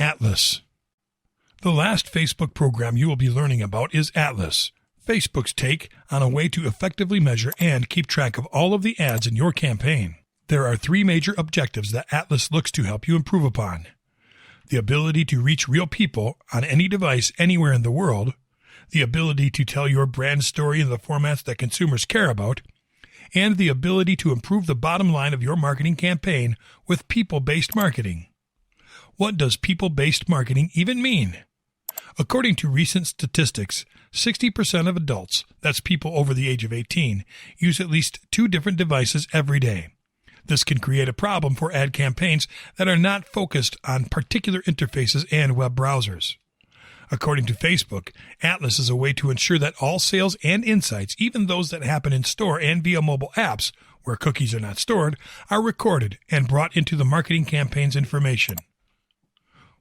Atlas. The last Facebook program you will be learning about is Atlas, Facebook's take on a way to effectively measure and keep track of all of the ads in your campaign. There are 3 major objectives that Atlas looks to help you improve upon: the ability to reach real people on any device anywhere in the world, the ability to tell your brand story in the formats that consumers care about, and the ability to improve the bottom line of your marketing campaign with people-based marketing. What does people-based marketing even mean? According to recent statistics, 60% of adults, that's people over the age of 18, use at least 2 different devices every day. This can create a problem for ad campaigns that are not focused on particular interfaces and web browsers. According to Facebook, Atlas is a way to ensure that all sales and insights, even those that happen in store and via mobile apps, where cookies are not stored, are recorded and brought into the marketing campaign's information.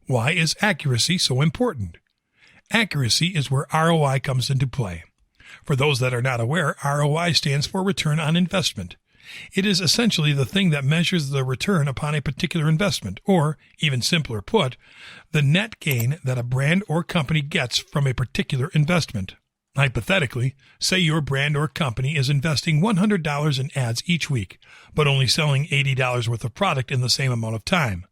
Why is accuracy so important? Accuracy is where ROI comes into play. For those that are not aware, ROI stands for return on investment. It is essentially the thing that measures the return upon a particular investment, or, even simpler put, the net gain that a brand or company gets from a particular investment. Hypothetically, say your brand or company is investing $100 in ads each week, but only selling $80 worth of product in the same amount of time.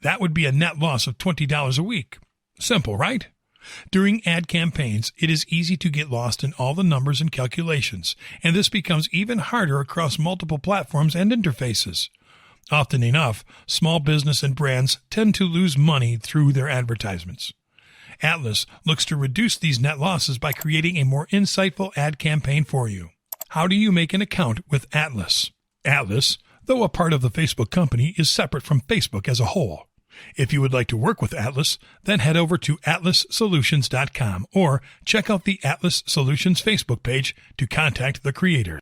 That would be a net loss of $20 a week. Simple, right? During ad campaigns, it is easy to get lost in all the numbers and calculations, and this becomes even harder across multiple platforms and interfaces. Often enough, small business and brands tend to lose money through their advertisements. Atlas looks to reduce these net losses by creating a more insightful ad campaign for you. How do you make an account with Atlas? Atlas, though a part of the Facebook company, is separate from Facebook as a whole. If you would like to work with Atlas, then head over to atlassolutions.com or check out the Atlas Solutions Facebook page to contact the creator.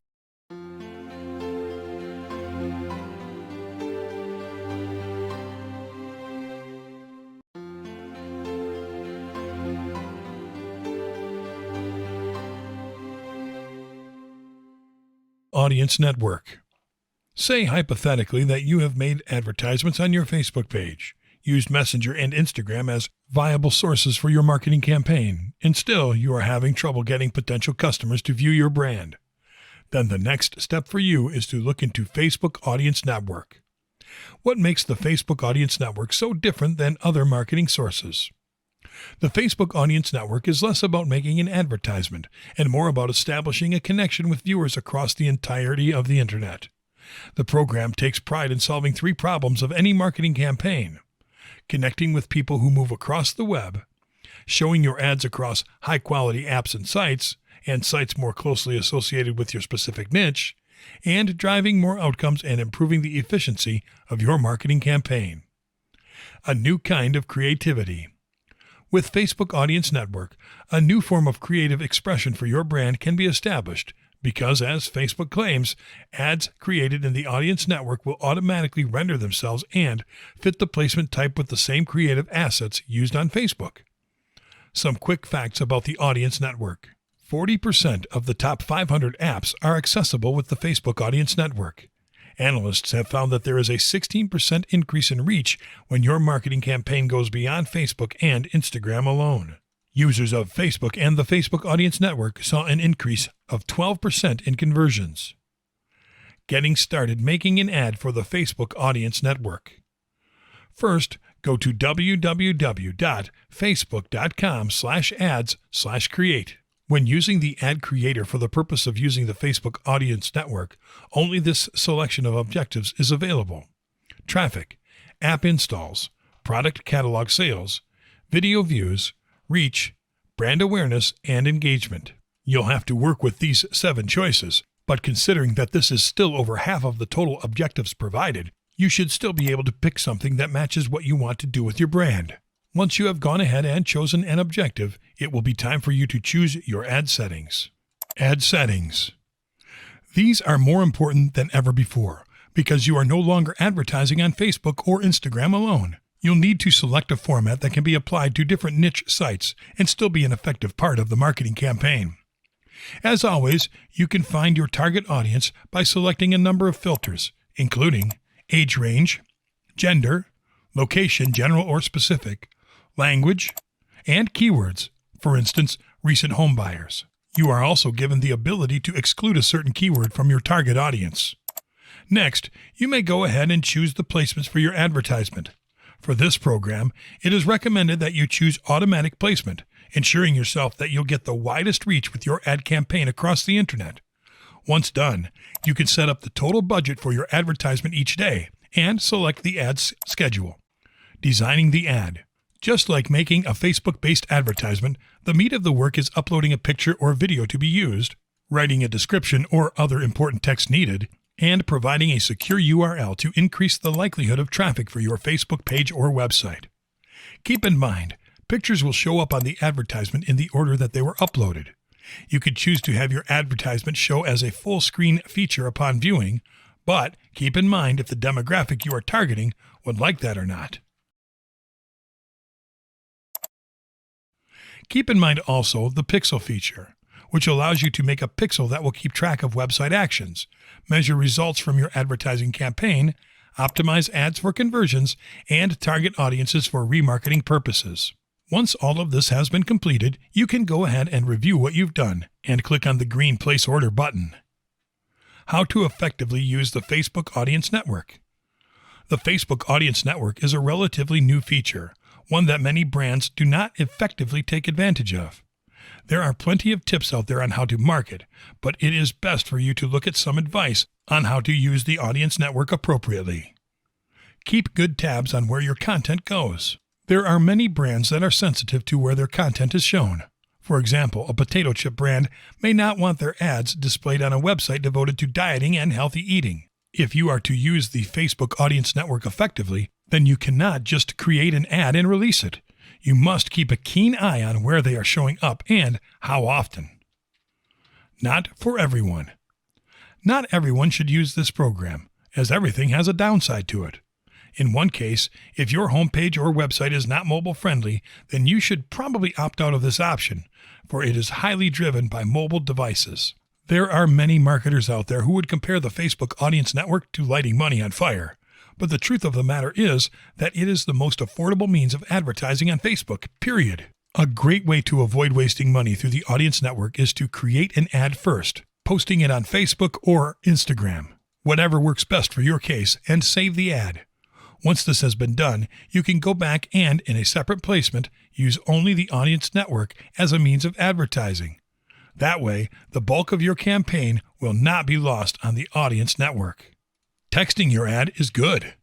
Audience Network. Say hypothetically that you have made advertisements on your Facebook page, used Messenger and Instagram as viable sources for your marketing campaign, and still you are having trouble getting potential customers to view your brand. Then the next step for you is to look into Facebook Audience Network. What makes the Facebook Audience Network so different than other marketing sources? The Facebook Audience Network is less about making an advertisement and more about establishing a connection with viewers across the entirety of the Internet. The program takes pride in solving 3 problems of any marketing campaign: connecting with people who move across the web, showing your ads across high-quality apps and sites more closely associated with your specific niche, and driving more outcomes and improving the efficiency of your marketing campaign. A new kind of creativity. With Facebook Audience Network, a new form of creative expression for your brand can be established because, as Facebook claims, ads created in the Audience Network will automatically render themselves and fit the placement type with the same creative assets used on Facebook. Some quick facts about the Audience Network. 40% of the top 500 apps are accessible with the Facebook Audience Network. Analysts have found that there is a 16% increase in reach when your marketing campaign goes beyond Facebook and Instagram alone. Users of Facebook and the Facebook Audience Network saw an increase of 12% in conversions. Getting started making an ad for the Facebook Audience Network. First, go to www.facebook.com/ads/create. When using the ad creator for the purpose of using the Facebook Audience Network, only this selection of objectives is available: traffic, app installs, product catalog sales, video views, reach, brand awareness, and engagement. You'll have to work with these 7 choices, but considering that this is still over half of the total objectives provided, you should still be able to pick something that matches what you want to do with your brand. Once you have gone ahead and chosen an objective, it will be time for you to choose your ad settings. Ad settings. These are more important than ever before because you are no longer advertising on Facebook or Instagram alone. You'll need to select a format that can be applied to different niche sites and still be an effective part of the marketing campaign. As always, you can find your target audience by selecting a number of filters, including age range, gender, location, general or specific, language, and keywords, for instance, recent home buyers. You are also given the ability to exclude a certain keyword from your target audience. Next, you may go ahead and choose the placements for your advertisement. For this program, it is recommended that you choose automatic placement, ensuring yourself that you'll get the widest reach with your ad campaign across the internet. Once done, you can set up the total budget for your advertisement each day and select the ad's schedule. Designing the ad. Just like making a Facebook-based advertisement, the meat of the work is uploading a picture or video to be used, writing a description or other important text needed, and providing a secure URL to increase the likelihood of traffic for your Facebook page or website. Keep in mind, pictures will show up on the advertisement in the order that they were uploaded. You could choose to have your advertisement show as a full screen feature upon viewing, but keep in mind if the demographic you are targeting would like that or not. Keep in mind also the pixel feature, which allows you to make a pixel that will keep track of website actions, measure results from your advertising campaign, optimize ads for conversions, and target audiences for remarketing purposes. Once all of this has been completed, you can go ahead and review what you've done and click on the green Place Order button. How to effectively use the Facebook Audience Network. The Facebook Audience Network is a relatively new feature, one that many brands do not effectively take advantage of. There are plenty of tips out there on how to market, but it is best for you to look at some advice on how to use the Audience Network appropriately. Keep good tabs on where your content goes. There are many brands that are sensitive to where their content is shown. For example, a potato chip brand may not want their ads displayed on a website devoted to dieting and healthy eating. If you are to use the Facebook Audience Network effectively, then you cannot just create an ad and release it. You must keep a keen eye on where they are showing up and how often. Not for everyone. Not everyone should use this program, as everything has a downside to it. In one case, if your homepage or website is not mobile friendly, then you should probably opt out of this option, for it is highly driven by mobile devices. There are many marketers out there who would compare the Facebook Audience Network to lighting money on fire. But the truth of the matter is that it is the most affordable means of advertising on Facebook, period. A great way to avoid wasting money through the Audience Network is to create an ad first, posting it on Facebook or Instagram, whatever works best for your case, and save the ad. Once this has been done, you can go back and, in a separate placement, use only the Audience Network as a means of advertising. That way, the bulk of your campaign will not be lost on the Audience Network. Texting your ad is good.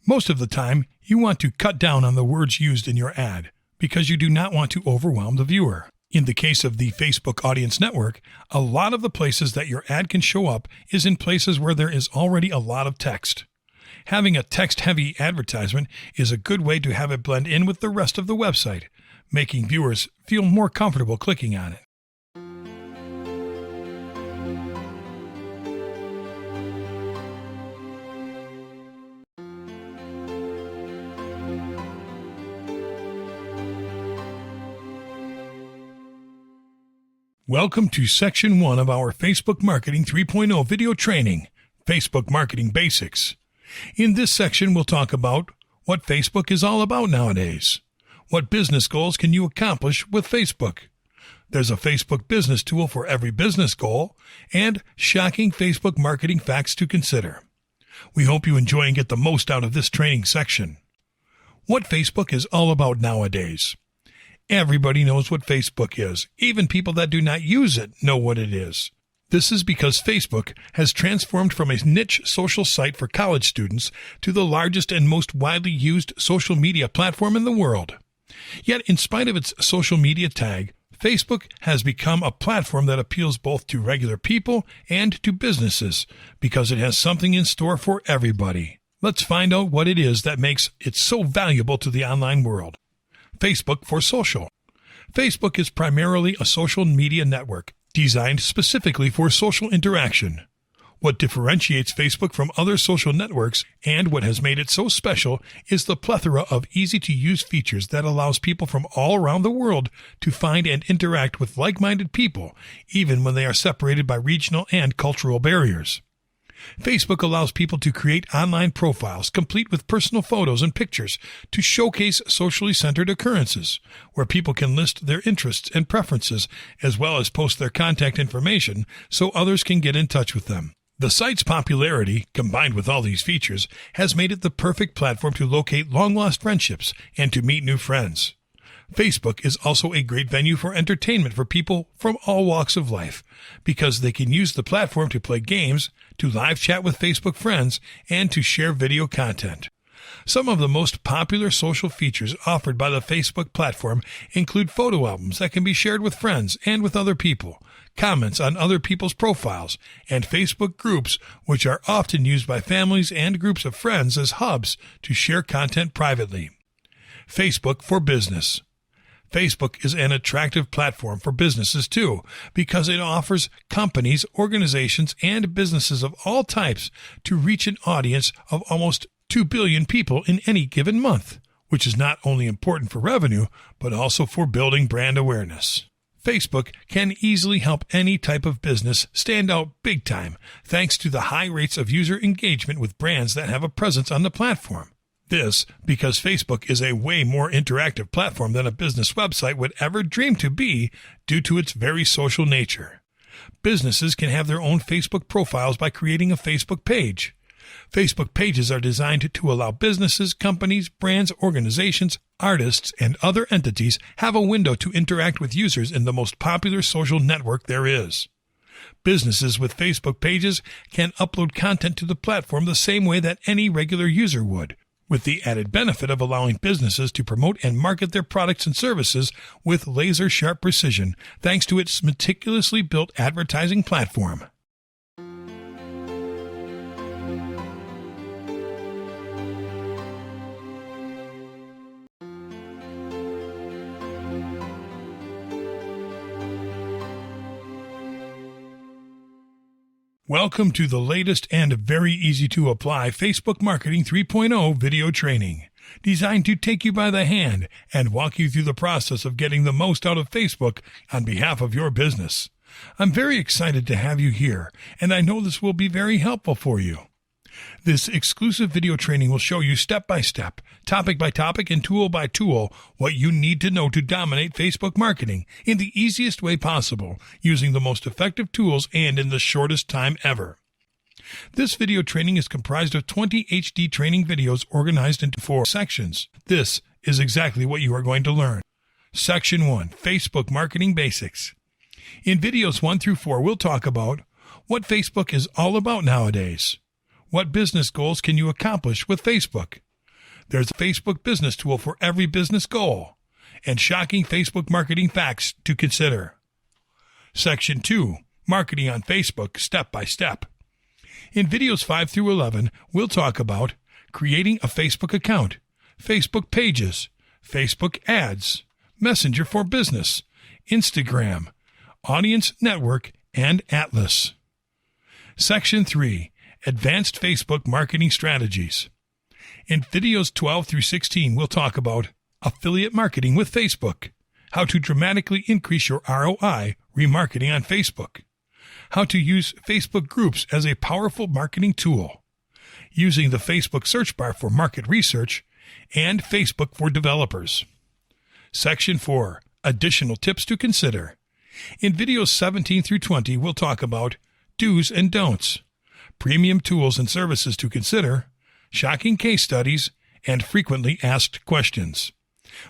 Most of the time, you want to cut down on the words used in your ad because you do not want to overwhelm the viewer. In the case of the Facebook Audience Network, a lot of the places that your ad can show up is in places where there is already a lot of text. Having a text-heavy advertisement is a good way to have it blend in with the rest of the website, making viewers feel more comfortable clicking on it. Welcome to Section 1 of our Facebook Marketing 3.0 video training, Facebook Marketing Basics. In this section, we'll talk about what Facebook is all about nowadays. What business goals can you accomplish with Facebook? There's a Facebook business tool for every business goal, and shocking Facebook marketing facts to consider. We hope you enjoy and get the most out of this training section. What Facebook is all about nowadays. Everybody knows what Facebook is. Even people that do not use it know what it is. This is because Facebook has transformed from a niche social site for college students to the largest and most widely used social media platform in the world. Yet, in spite of its social media tag, Facebook has become a platform that appeals both to regular people and to businesses because it has something in store for everybody. Let's find out what it is that makes it so valuable to the online world. Facebook for social. Facebook is primarily a social media network designed specifically for social interaction. What differentiates Facebook from other social networks and what has made it so special is the plethora of easy-to-use features that allows people from all around the world to find and interact with like-minded people, even when they are separated by regional and cultural barriers. Facebook allows people to create online profiles complete with personal photos and pictures to showcase socially centered occurrences, where people can list their interests and preferences as well as post their contact information so others can get in touch with them. The site's popularity, combined with all these features, has made it the perfect platform to locate long-lost friendships and to meet new friends. Facebook is also a great venue for entertainment for people from all walks of life because they can use the platform to play games, to live chat with Facebook friends, and to share video content. Some of the most popular social features offered by the Facebook platform include photo albums that can be shared with friends and with other people, comments on other people's profiles, and Facebook groups, which are often used by families and groups of friends as hubs to share content privately. Facebook for Business. Facebook is an attractive platform for businesses too, because it offers companies, organizations, and businesses of all types to reach an audience of almost 2 billion people in any given month, which is not only important for revenue, but also for building brand awareness. Facebook can easily help any type of business stand out big time, thanks to the high rates of user engagement with brands that have a presence on the platform. This because Facebook is a way more interactive platform than a business website would ever dream to be due to its very social nature. Businesses can have their own Facebook profiles by creating a Facebook page. Facebook pages are designed to allow businesses, companies, brands, organizations, artists, and other entities have a window to interact with users in the most popular social network there is. Businesses with Facebook pages can upload content to the platform the same way that any regular user would, with the added benefit of allowing businesses to promote and market their products and services with laser-sharp precision, thanks to its meticulously built advertising platform. Welcome to the latest and very easy to apply Facebook Marketing 3.0 video training, designed to take you by the hand and walk you through the process of getting the most out of Facebook on behalf of your business. I'm very excited to have you here, and I know this will be very helpful for you. This exclusive video training will show you step by step, topic by topic, and tool by tool what you need to know to dominate Facebook marketing in the easiest way possible, using the most effective tools and in the shortest time ever. This video training is comprised of 20 HD training videos organized into 4 sections. This is exactly what you are going to learn. Section 1, Facebook Marketing Basics. In videos 1 through 4, we'll talk about what Facebook is all about nowadays. What business goals can you accomplish with Facebook? There's a Facebook business tool for every business goal, and shocking Facebook marketing facts to consider. Section 2, Marketing on Facebook Step by Step. In videos 5 through 11, we'll talk about creating a Facebook account, Facebook pages, Facebook ads, Messenger for Business, Instagram, Audience Network, and Atlas. Section 3, Advanced Facebook Marketing Strategies. In videos 12 through 16, we'll talk about affiliate marketing with Facebook, how to dramatically increase your ROI remarketing on Facebook, how to use Facebook groups as a powerful marketing tool, using the Facebook search bar for market research, and Facebook for developers. Section 4, Additional Tips to Consider. In videos 17 through 20, we'll talk about do's and don'ts, premium tools and services to consider, shocking case studies, and frequently asked questions.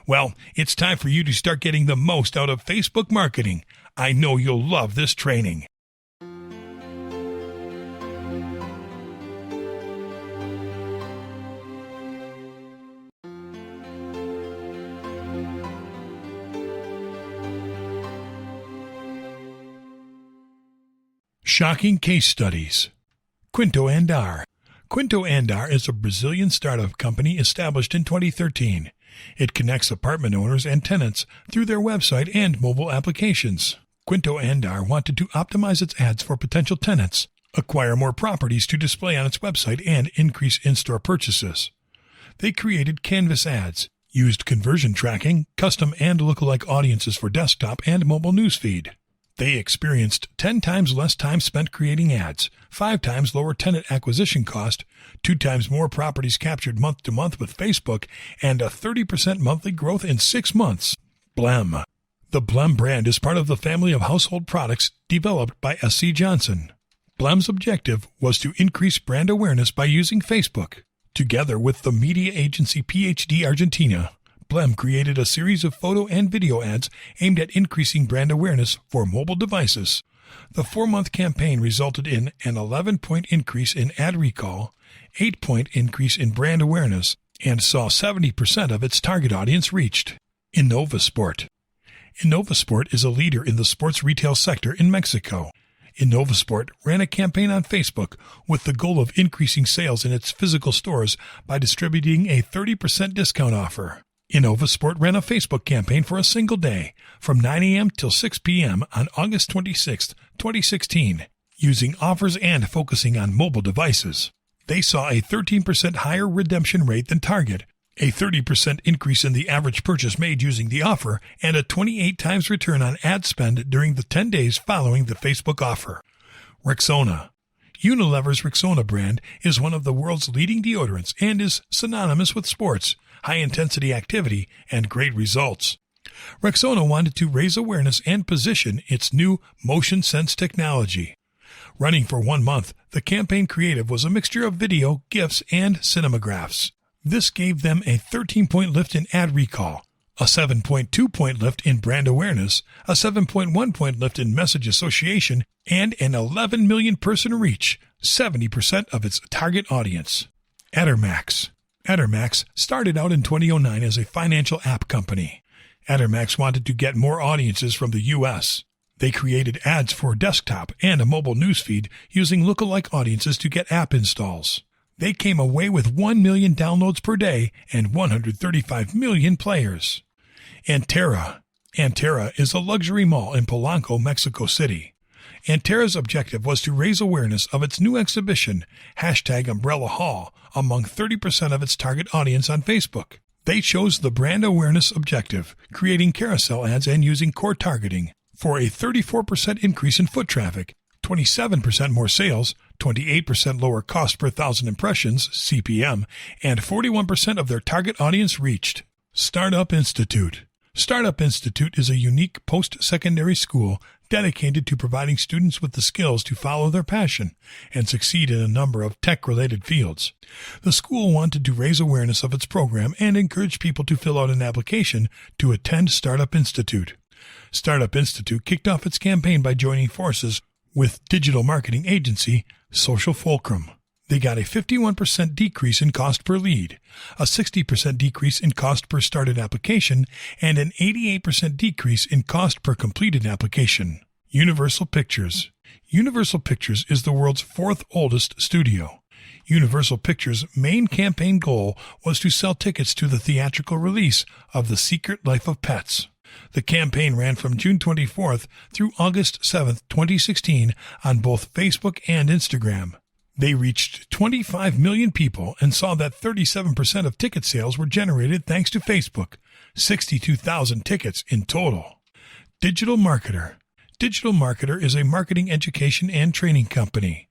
Well, it's time for you to start getting the most out of Facebook marketing. I know you'll love this training. Shocking case studies. Quinto Andar. Quinto Andar is a Brazilian startup company established in 2013. It connects apartment owners and tenants through their website and mobile applications. Quinto Andar wanted to optimize its ads for potential tenants, acquire more properties to display on its website, and increase in-store purchases. They created Canvas ads, used conversion tracking, custom and lookalike audiences for desktop and mobile newsfeed. They experienced 10 times less time spent creating ads, 5 times lower tenant acquisition cost, 2 times more properties captured month to month with Facebook, and a 30% monthly growth in 6 months. Blem. The Blem brand is part of the family of household products developed by SC Johnson. Blem's objective was to increase brand awareness by using Facebook. Together with the media agency PhD Argentina, Blem created a series of photo and video ads aimed at increasing brand awareness for mobile devices. The 4-month campaign resulted in an 11-point increase in ad recall, 8-point increase in brand awareness, and saw 70% of its target audience reached. Innovasport. Innovasport is a leader in the sports retail sector in Mexico. Innovasport ran a campaign on Facebook with the goal of increasing sales in its physical stores by distributing a 30% discount offer. Innovasport ran a Facebook campaign for a single day, from 9 a.m. till 6 p.m. on August 26, 2016, using offers and focusing on mobile devices. They saw a 13% higher redemption rate than Target, a 30% increase in the average purchase made using the offer, and a 28 times return on ad spend during the 10 days following the Facebook offer. Rexona. Unilever's Rexona brand is one of the world's leading deodorants and is synonymous with sports, high-intensity activity, and great results. Rexona wanted to raise awareness and position its new Motion Sense technology. Running for 1 month, the campaign creative was a mixture of video, GIFs, and cinemagraphs. This gave them a 13-point lift in ad recall, a 7.2-point lift in brand awareness, a 7.1-point lift in message association, and an 11 million person reach, 70% of its target audience. Addermax. Addermax started out in 2009 as a financial app company. Addermax wanted to get more audiences from the U.S. They created ads for desktop and a mobile newsfeed using lookalike audiences to get app installs. They came away with 1 million downloads per day and 135 million players. Antera. Antera is a luxury mall in Polanco, Mexico City. Antera's objective was to raise awareness of its new exhibition, #Umbrella Hall, among 30% of its target audience on Facebook. They chose the brand awareness objective, creating carousel ads and using core targeting, for a 34% increase in foot traffic, 27% more sales, 28% lower cost per 1,000 impressions, CPM, and 41% of their target audience reached. Startup Institute. Startup Institute is a unique post-secondary school dedicated to providing students with the skills to follow their passion and succeed in a number of tech-related fields. The school wanted to raise awareness of its program and encourage people to fill out an application to attend Startup Institute. Startup Institute kicked off its campaign by joining forces with digital marketing agency Social Fulcrum. They got a 51% decrease in cost per lead, a 60% decrease in cost per started application, and an 88% decrease in cost per completed application. Universal Pictures. Universal Pictures is the world's 4th oldest studio. Universal Pictures' main campaign goal was to sell tickets to the theatrical release of The Secret Life of Pets. The campaign ran from June 24th through August 7th, 2016 on both Facebook and Instagram. They reached 25 million people and saw that 37% of ticket sales were generated thanks to Facebook, 62,000 tickets in total. Digital Marketer. Digital Marketer is a marketing education and training company.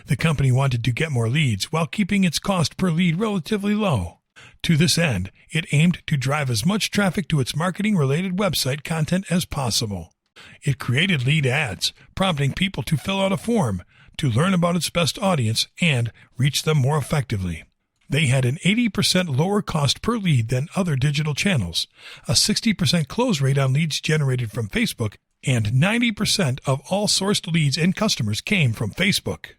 The company wanted to get more leads while keeping its cost per lead relatively low. To this end, it aimed to drive as much traffic to its marketing-related website content as possible. It created lead ads, prompting people to fill out a form, to learn about its best audience, and reach them more effectively. They had an 80% lower cost per lead than other digital channels, a 60% close rate on leads generated from Facebook, and 90% of all sourced leads and customers came from Facebook.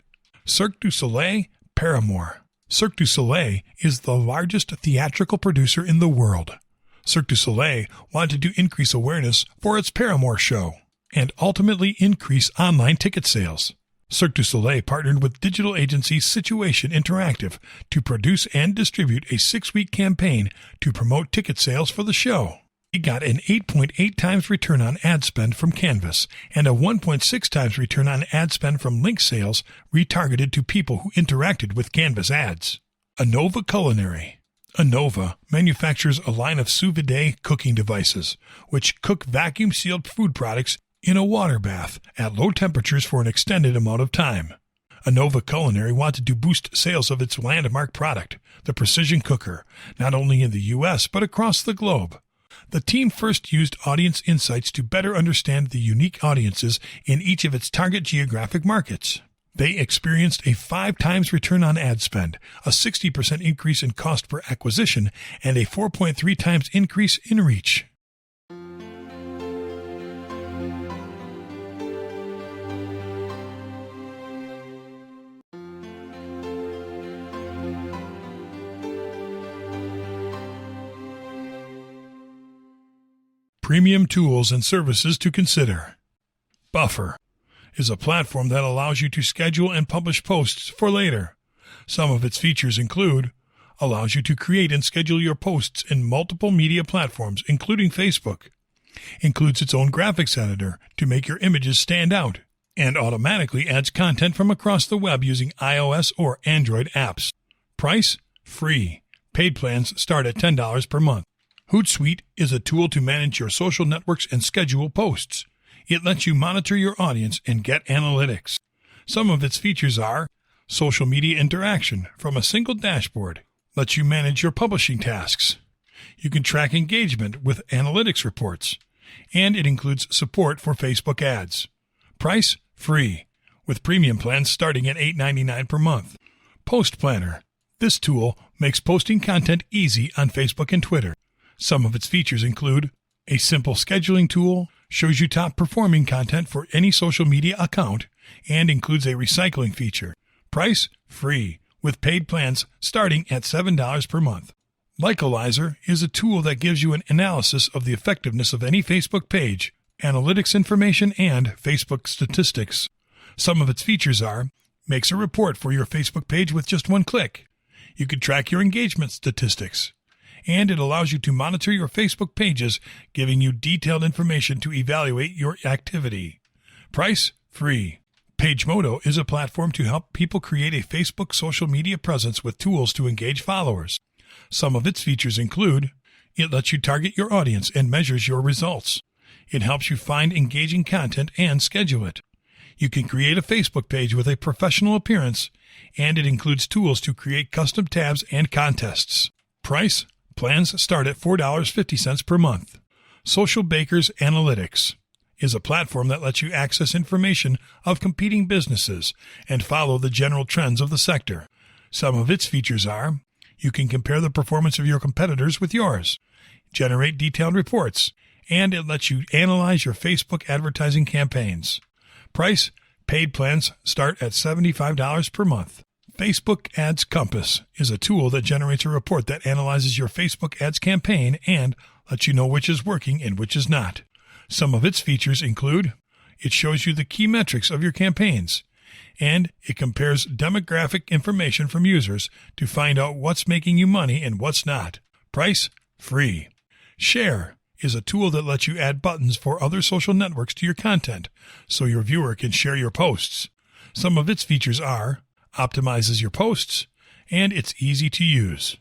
Cirque du Soleil, Paramore. Cirque du Soleil is the largest theatrical producer in the world. Cirque du Soleil wanted to increase awareness for its Paramore show and ultimately increase online ticket sales. Cirque du Soleil partnered with digital agency Situation Interactive to produce and distribute a 6-week campaign to promote ticket sales for the show. It got an 8.8 times return on ad spend from Canvas and a 1.6 times return on ad spend from link sales retargeted to people who interacted with Canvas ads. Anova Culinary. Anova manufactures a line of sous vide cooking devices, which cook vacuum-sealed food products in a water bath at low temperatures for an extended amount of time. Anova Culinary wanted to boost sales of its landmark product, the Precision Cooker, not only in the U.S. but across the globe. The team first used audience insights to better understand the unique audiences in each of its target geographic markets. They experienced a 5 times return on ad spend, a 60% increase in cost per acquisition, and a 4.3 times increase in reach. Premium tools and services to consider. Buffer is a platform that allows you to schedule and publish posts for later. Some of its features include allows you to create and schedule your posts in multiple media platforms, including Facebook, includes its own graphics editor to make your images stand out, and automatically adds content from across the web using iOS or Android apps. Price? Free. Paid plans start at $10 per month. Hootsuite is a tool to manage your social networks and schedule posts. It lets you monitor your audience and get analytics. Some of its features are social media interaction from a single dashboard, lets you manage your publishing tasks. You can track engagement with analytics reports, and it includes support for Facebook ads. Price? Free, with premium plans starting at $8.99 per month. Post Planner. This tool makes posting content easy on Facebook and Twitter. Some of its features include a simple scheduling tool, shows you top-performing content for any social media account, and includes a recycling feature. Price? Free, with paid plans starting at $7 per month. Likealizer is a tool that gives you an analysis of the effectiveness of any Facebook page, analytics information, and Facebook statistics. Some of its features are makes a report for your Facebook page with just one click. You can track your engagement statistics. And it allows you to monitor your Facebook pages, giving you detailed information to evaluate your activity. Price? Free. PageModo is a platform to help people create a Facebook social media presence with tools to engage followers. Some of its features include it lets you target your audience and measures your results. It helps you find engaging content and schedule it. You can create a Facebook page with a professional appearance, and it includes tools to create custom tabs and contests. Price? Plans start at $4.50 per month. Social Bakers Analytics is a platform that lets you access information of competing businesses and follow the general trends of the sector. Some of its features are you can compare the performance of your competitors with yours, generate detailed reports, and it lets you analyze your Facebook advertising campaigns. Price? Paid plans start at $75 per month. Facebook Ads Compass is a tool that generates a report that analyzes your Facebook ads campaign and lets you know which is working and which is not. Some of its features include it shows you the key metrics of your campaigns, and it compares demographic information from users to find out what's making you money and what's not. Price? Free. Share is a tool that lets you add buttons for other social networks to your content so your viewer can share your posts. Some of its features are optimizes your posts, and it's easy to use.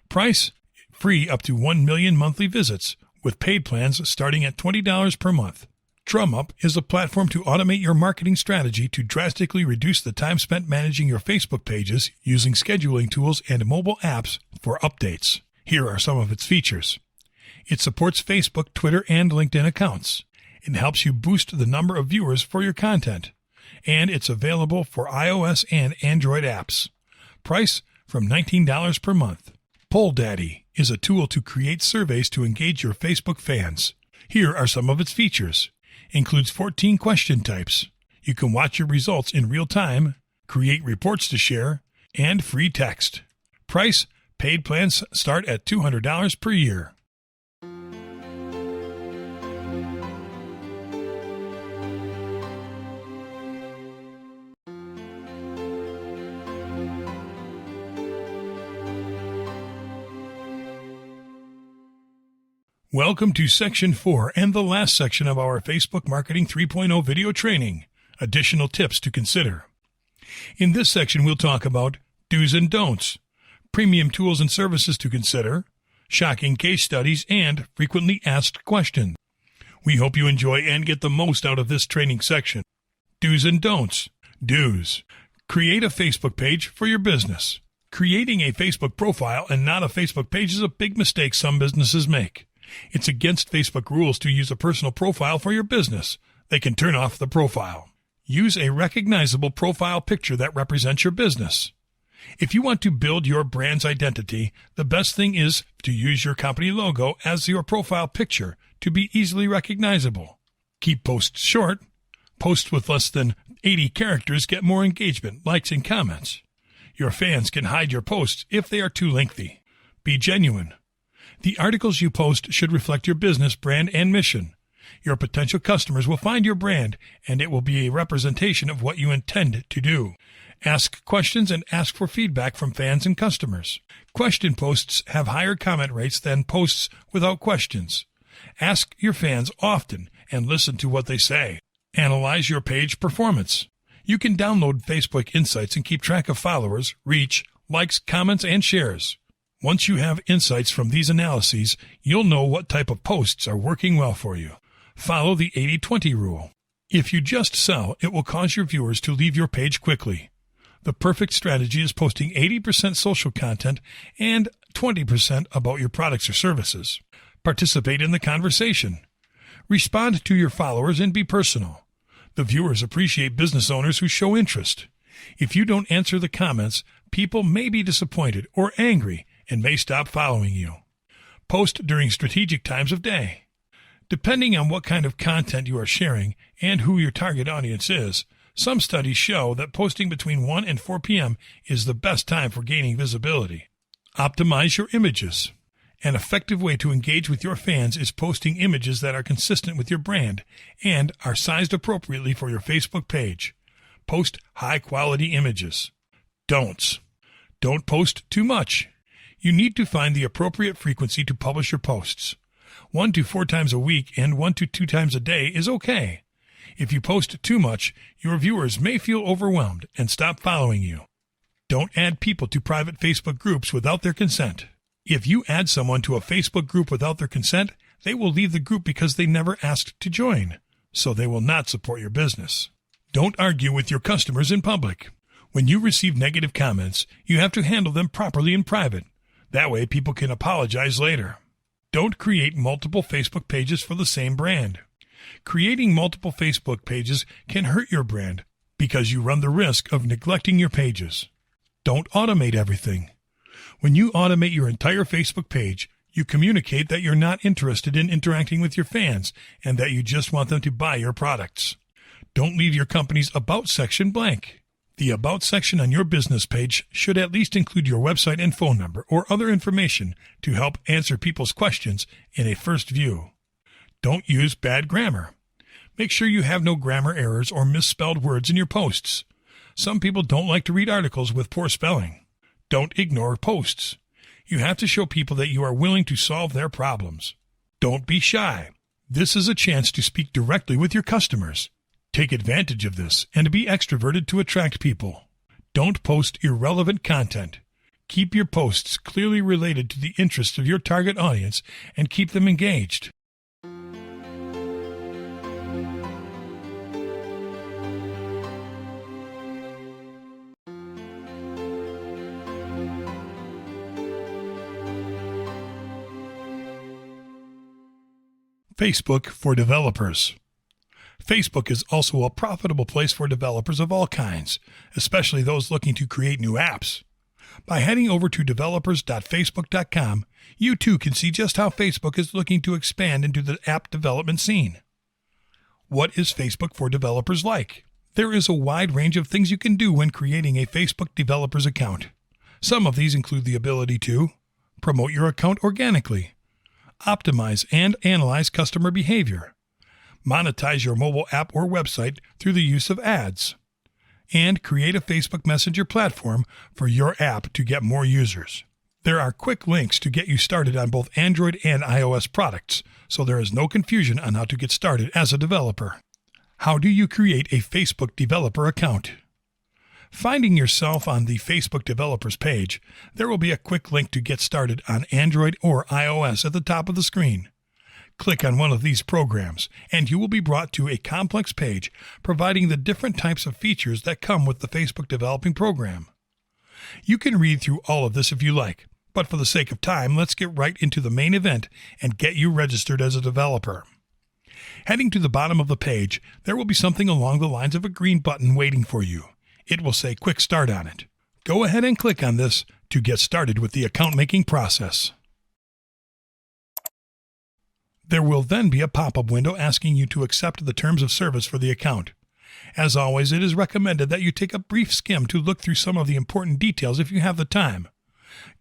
Price? Free up to 1 million monthly visits, with paid plans starting at $20 per month. DrumUp is a platform to automate your marketing strategy to drastically reduce the time spent managing your Facebook pages using scheduling tools and mobile apps for updates. Here are some of its features. It supports Facebook, Twitter, and LinkedIn accounts. It helps you boost the number of viewers for your content. And it's available for iOS and Android apps. Price? From $19 per month. PollDaddy is a tool to create surveys to engage your Facebook fans. Here are some of its features. Includes 14 question types. You can watch your results in real time, create reports to share, and free text. Price? Paid plans start at $200 per year. Welcome to Section 4 and the last section of our Facebook Marketing 3.0 video training, additional tips to consider. In this section, we'll talk about do's and don'ts, premium tools and services to consider, shocking case studies, and frequently asked questions. We hope you enjoy and get the most out of this training section. Do's and don'ts. Do's. Create a Facebook page for your business. Creating a Facebook profile and not a Facebook page is a big mistake some businesses make. It's against Facebook rules to use a personal profile for your business. They can turn off the profile. Use a recognizable profile picture that represents your business. If you want to build your brand's identity, the best thing is to use your company logo as your profile picture to be easily recognizable. Keep posts short. Posts with less than 80 characters get more engagement, likes, and comments. Your fans can hide your posts if they are too lengthy. Be genuine. The articles you post should reflect your business, brand, and mission. Your potential customers will find your brand, and it will be a representation of what you intend to do. Ask questions and ask for feedback from fans and customers. Question posts have higher comment rates than posts without questions. Ask your fans often and listen to what they say. Analyze your page performance. You can download Facebook Insights and keep track of followers, reach, likes, comments, and shares. Once you have insights from these analyses, you'll know what type of posts are working well for you. Follow the 80-20 rule. If you just sell, it will cause your viewers to leave your page quickly. The perfect strategy is posting 80% social content and 20% about your products or services. Participate in the conversation. Respond to your followers and be personal. The viewers appreciate business owners who show interest. If you don't answer the comments, people may be disappointed or angry and may stop following you. Post during strategic times of day. Depending on what kind of content you are sharing and who your target audience is, some studies show that posting between 1 and 4 p.m. is the best time for gaining visibility. Optimize your images. An effective way to engage with your fans is posting images that are consistent with your brand and are sized appropriately for your Facebook page. Post high-quality images. Don'ts. Don't post too much. You need to find the appropriate frequency to publish your posts. 1 to 4 times a week and 1 to 2 times a day is okay. If you post too much, your viewers may feel overwhelmed and stop following you. Don't add people to private Facebook groups without their consent. If you add someone to a Facebook group without their consent, they will leave the group because they never asked to join, so they will not support your business. Don't argue with your customers in public. When you receive negative comments, you have to handle them properly in private. That way people can apologize later. Don't create multiple Facebook pages for the same brand. Creating multiple Facebook pages can hurt your brand because you run the risk of neglecting your pages. Don't automate everything. When you automate your entire Facebook page, you communicate that you're not interested in interacting with your fans and that you just want them to buy your products. Don't leave your company's About section blank. The About section on your business page should at least include your website and phone number or other information to help answer people's questions in a first view. Don't use bad grammar. Make sure you have no grammar errors or misspelled words in your posts. Some people don't like to read articles with poor spelling. Don't ignore posts. You have to show people that you are willing to solve their problems. Don't be shy. This is a chance to speak directly with your customers. Take advantage of this and be extroverted to attract people. Don't post irrelevant content. Keep your posts clearly related to the interests of your target audience and keep them engaged. Facebook for developers. Facebook is also a profitable place for developers of all kinds, especially those looking to create new apps. By heading over to developers.facebook.com, you too can see just how Facebook is looking to expand into the app development scene. What is Facebook for developers like? There is a wide range of things you can do when creating a Facebook developer's account. Some of these include the ability to promote your account organically, optimize and analyze customer behavior, monetize your mobile app or website through the use of ads, and create a Facebook Messenger platform for your app to get more users. There are quick links to get you started on both Android and iOS products, so there is no confusion on how to get started as a developer. How do you create a Facebook developer account? Finding yourself on the Facebook developers page, there will be a quick link to get started on Android or iOS at the top of the screen. Click on one of these programs, and you will be brought to a complex page providing the different types of features that come with the Facebook Developing Program. You can read through all of this if you like, but for the sake of time, let's get right into the main event and get you registered as a developer. Heading to the bottom of the page, there will be something along the lines of a green button waiting for you. It will say Quick Start on it. Go ahead and click on this to get started with the account making process. There will then be a pop-up window asking you to accept the terms of service for the account. As always, it is recommended that you take a brief skim to look through some of the important details if you have the time.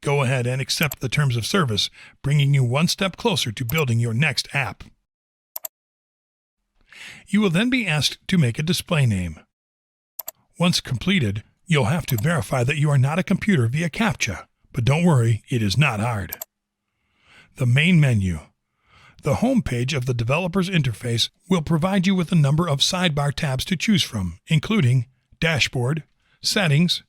Go ahead and accept the terms of service, bringing you one step closer to building your next app. You will then be asked to make a display name. Once completed, you'll have to verify that you are not a computer via CAPTCHA, but don't worry, it is not hard. The main menu. The home page of the developer's interface will provide you with a number of sidebar tabs to choose from, including Dashboard, Settings,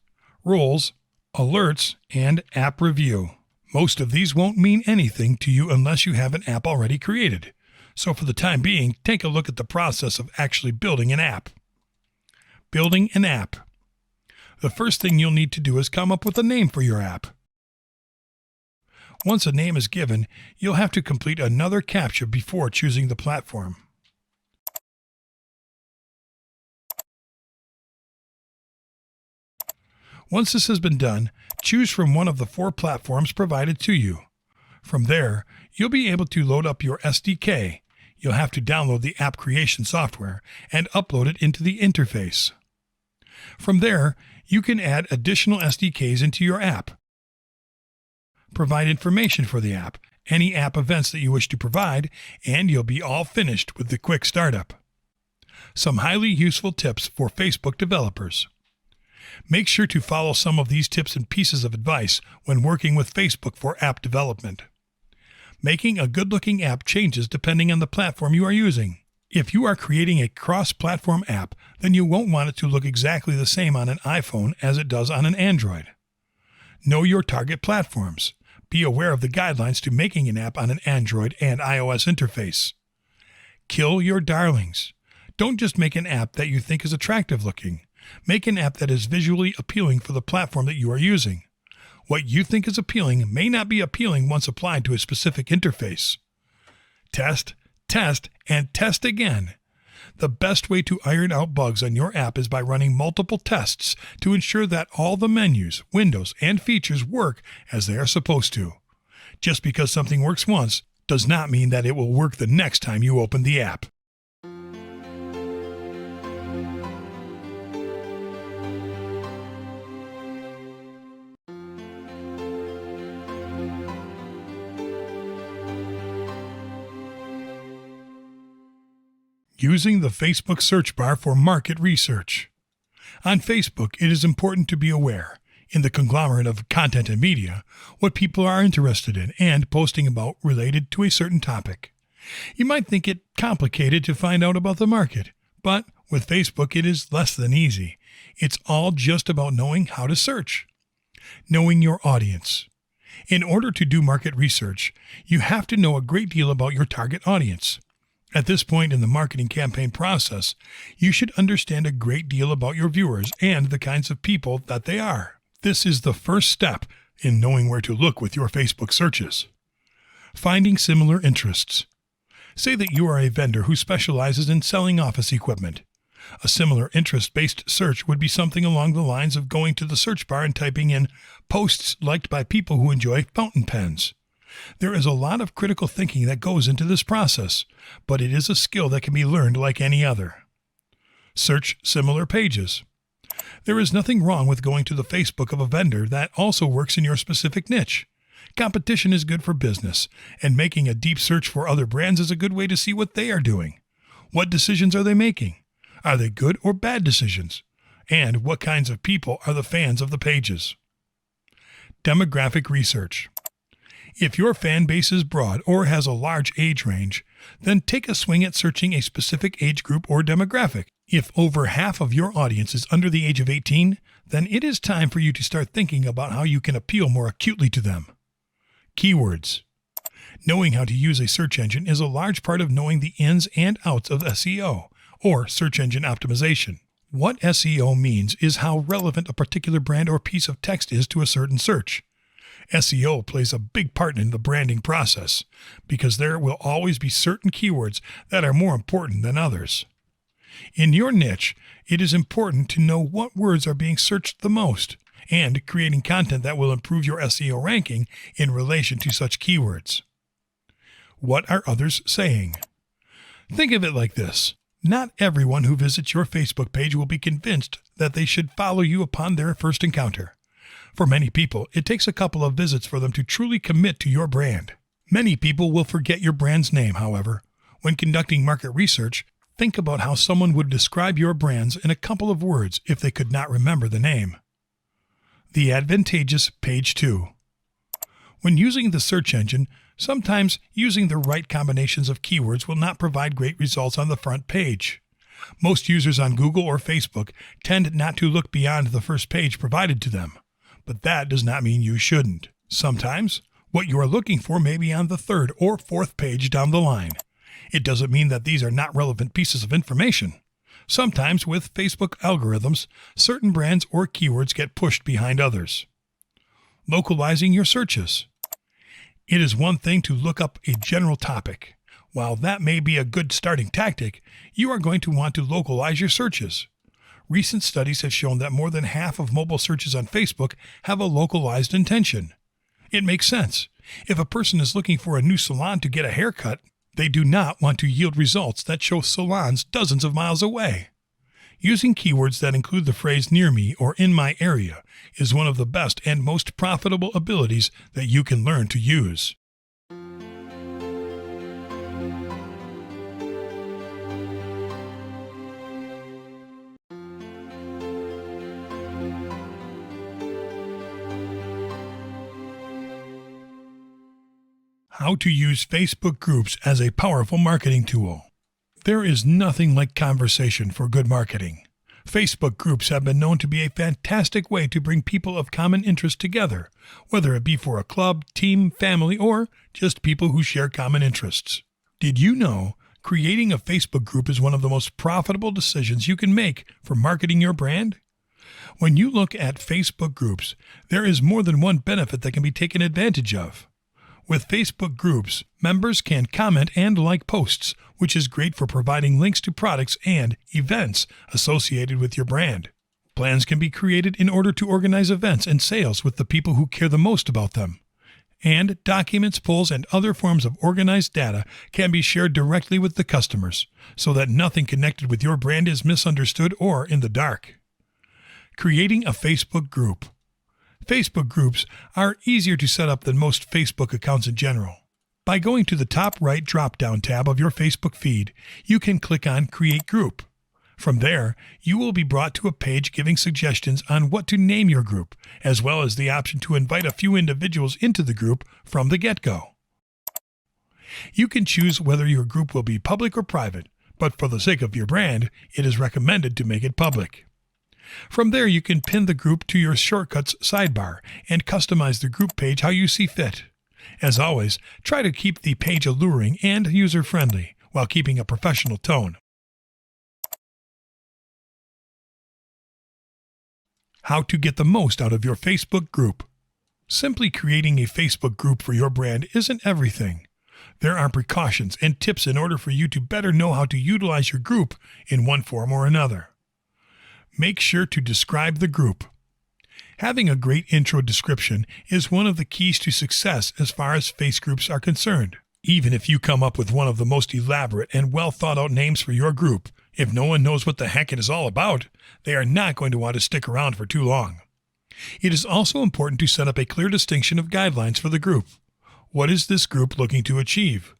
Roles, Alerts, and App Review. Most of these won't mean anything to you unless you have an app already created. So for the time being, take a look at the process of actually building an app. Building an app. The first thing you'll need to do is come up with a name for your app. Once a name is given, you'll have to complete another CAPTCHA before choosing the platform. Once this has been done, choose from one of the 4 platforms provided to you. From there, you'll be able to load up your SDK. You'll have to download the app creation software and upload it into the interface. From there, you can add additional SDKs into your app. Provide information for the app, any app events that you wish to provide, and you'll be all finished with the quick startup. Some highly useful tips for Facebook developers. Make sure to follow some of these tips and pieces of advice when working with Facebook for app development. Making a good-looking app changes depending on the platform you are using. If you are creating a cross-platform app, then you won't want it to look exactly the same on an iPhone as it does on an Android. Know your target platforms. Be aware of the guidelines to making an app on an Android and iOS interface. Kill your darlings. Don't just make an app that you think is attractive looking. Make an app that is visually appealing for the platform that you are using. What you think is appealing may not be appealing once applied to a specific interface. Test, test, and test again. The best way to iron out bugs on your app is by running multiple tests to ensure that all the menus, windows, and features work as they are supposed to. Just because something works once does not mean that it will work the next time you open the app. Using the Facebook search bar for market research. On Facebook, it is important to be aware, in the conglomerate of content and media, what people are interested in and posting about related to a certain topic. You might think it complicated to find out about the market, but with Facebook it is less than easy. It's all just about knowing how to search. Knowing your audience. In order to do market research, you have to know a great deal about your target audience. At this point in the marketing campaign process, you should understand a great deal about your viewers and the kinds of people that they are. This is the first step in knowing where to look with your Facebook searches. Finding similar interests. Say that you are a vendor who specializes in selling office equipment. A similar interest-based search would be something along the lines of going to the search bar and typing in posts liked by people who enjoy fountain pens. There is a lot of critical thinking that goes into this process, but it is a skill that can be learned like any other. Search similar pages. There is nothing wrong with going to the Facebook of a vendor that also works in your specific niche. Competition is good for business, and making a deep search for other brands is a good way to see what they are doing. What decisions are they making? Are they good or bad decisions? And what kinds of people are the fans of the pages? Demographic research. If your fan base is broad or has a large age range, then take a swing at searching a specific age group or demographic. If over half of your audience is under the age of 18, then it is time for you to start thinking about how you can appeal more acutely to them. Keywords. Knowing how to use a search engine is a large part of knowing the ins and outs of SEO, or search engine optimization. What SEO means is how relevant a particular brand or piece of text is to a certain search. SEO plays a big part in the branding process because there will always be certain keywords that are more important than others. In your niche, it is important to know what words are being searched the most and creating content that will improve your SEO ranking in relation to such keywords. What are others saying? Think of it like this. Not everyone who visits your Facebook page will be convinced that they should follow you upon their first encounter. For many people, it takes a couple of visits for them to truly commit to your brand. Many people will forget your brand's name, however. When conducting market research, think about how someone would describe your brands in a couple of words if they could not remember the name. The advantageous page 2. When using the search engine, sometimes using the right combinations of keywords will not provide great results on the front page. Most users on Google or Facebook tend not to look beyond the first page provided to them, but that does not mean you shouldn't. Sometimes, what you are looking for may be on the third or fourth page down the line. It doesn't mean that these are not relevant pieces of information. Sometimes, with Facebook algorithms, certain brands or keywords get pushed behind others. Localizing your searches. It is one thing to look up a general topic. While that may be a good starting tactic, you are going to want to localize your searches. Recent studies have shown that more than half of mobile searches on Facebook have a localized intention. It makes sense. If a person is looking for a new salon to get a haircut, they do not want to yield results that show salons dozens of miles away. Using keywords that include the phrase near me or in my area is one of the best and most profitable abilities that you can learn to use. How to use Facebook groups as a powerful marketing tool. There is nothing like conversation for good marketing. Facebook groups have been known to be a fantastic way to bring people of common interest together, whether it be for a club, team, family, or just people who share common interests. Did you know creating a Facebook group is one of the most profitable decisions you can make for marketing your brand? When you look at Facebook groups, there is more than one benefit that can be taken advantage of. With Facebook groups, members can comment and like posts, which is great for providing links to products and events associated with your brand. Plans can be created in order to organize events and sales with the people who care the most about them. And documents, polls, and other forms of organized data can be shared directly with the customers, so that nothing connected with your brand is misunderstood or in the dark. Creating a Facebook group. Facebook groups are easier to set up than most Facebook accounts in general. By going to the top right drop-down tab of your Facebook feed, you can click on Create Group. From there, you will be brought to a page giving suggestions on what to name your group, as well as the option to invite a few individuals into the group from the get-go. You can choose whether your group will be public or private, but for the sake of your brand, it is recommended to make it public. From there, you can pin the group to your Shortcuts sidebar and customize the group page how you see fit. As always, try to keep the page alluring and user-friendly while keeping a professional tone. How to get the most out of your Facebook group. Simply creating a Facebook group for your brand isn't everything. There are precautions and tips in order for you to better know how to utilize your group in one form or another. Make sure to describe the group. Having a great intro description is one of the keys to success as far as face groups are concerned. Even if you come up with one of the most elaborate and well thought out names for your group, if no one knows what the heck it is all about, they are not going to want to stick around for too long. It is also important to set up a clear distinction of guidelines for the group. What is this group looking to achieve?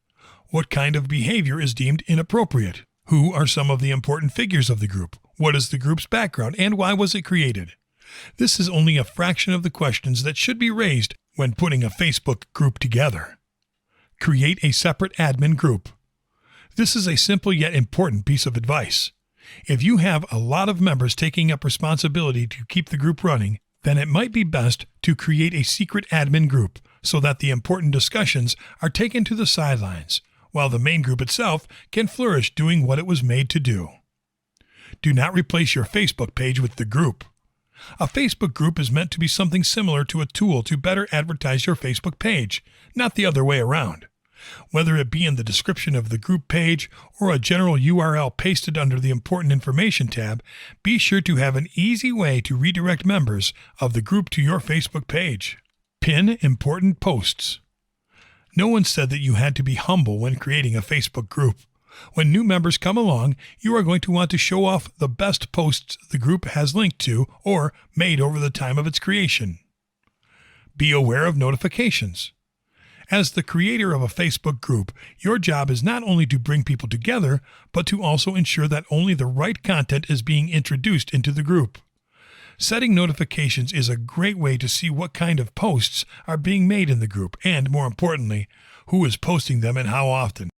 What kind of behavior is deemed inappropriate? Who are some of the important figures of the group? What is the group's background and why was it created? This is only a fraction of the questions that should be raised when putting a Facebook group together. Create a separate admin group. This is a simple yet important piece of advice. If you have a lot of members taking up responsibility to keep the group running, then it might be best to create a secret admin group so that the important discussions are taken to the sidelines, while the main group itself can flourish doing what it was made to do. Do not replace your Facebook page with the group. A Facebook group is meant to be something similar to a tool to better advertise your Facebook page, not the other way around. Whether it be in the description of the group page or a general URL pasted under the Important Information tab, be sure to have an easy way to redirect members of the group to your Facebook page. Pin important posts. No one said that you had to be humble when creating a Facebook group. When new members come along, you are going to want to show off the best posts the group has linked to or made over the time of its creation. Be aware of notifications. As the creator of a Facebook group, your job is not only to bring people together, but to also ensure that only the right content is being introduced into the group. Setting notifications is a great way to see what kind of posts are being made in the group and, more importantly, who is posting them and how often.